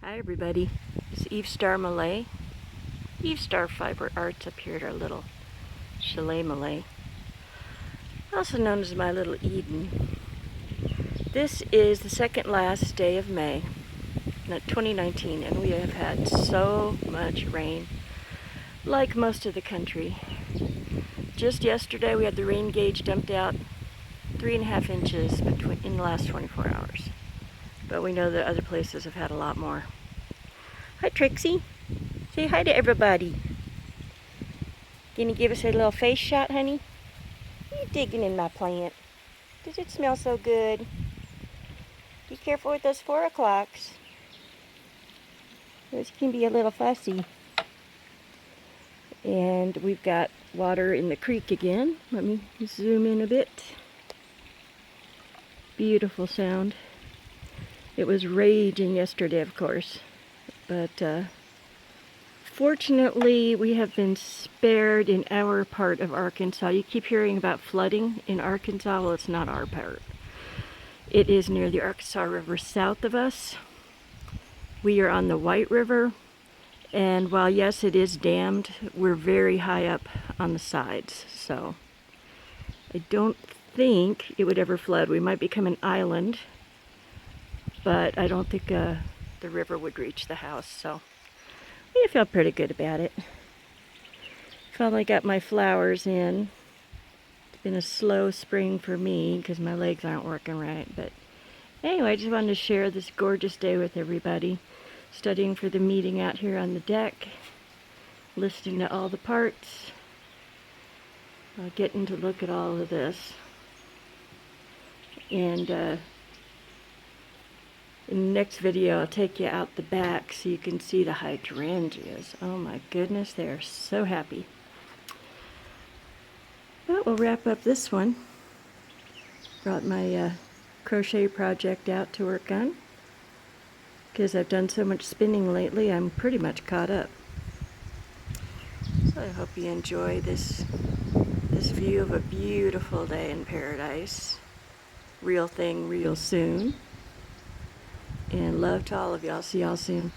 Hi everybody, it's Eve Starr Malay. Eve Starr Fiber Arts up here at our little chalet Malay, also known as my little Eden. This is the second last day of May, 2019, and we have had so much rain, like most of the country. Just yesterday we had the rain gauge dumped out 3.5 inches in the last 24 hours. But we know that other places have had a lot more. Hi Trixie, say hi to everybody. Can you give us a little face shot, honey? What are you digging in my plant? Does it smell so good? Be careful with those 4 o'clocks. Those can be a little fussy. And we've got water in the creek again. Let me zoom in a bit. Beautiful sound. It was raging yesterday, of course, but fortunately we have been spared in our part of Arkansas. You keep hearing about flooding in Arkansas. Well, it's not our part. It is near the Arkansas River south of us. We are on the White River, and while yes, it is dammed, we're very high up on the sides, so I don't think it would ever flood. We might become an island, but I don't think the river would reach the house, so we feel pretty good about it. Finally got my flowers in. It's been a slow spring for me because my legs aren't working right, but anyway, I just wanted to share this gorgeous day with everybody. Studying for the meeting out here on the deck, listening to all the parts, getting to look at all of this, and in the next video, I'll take you out the back so you can see the hydrangeas. Oh my goodness, they are so happy. But we'll wrap up this one. Brought my crochet project out to work on. Because I've done so much spinning lately, I'm pretty much caught up. So I hope you enjoy this view of a beautiful day in paradise. Real thing, real soon. And love to all of y'all. See y'all soon.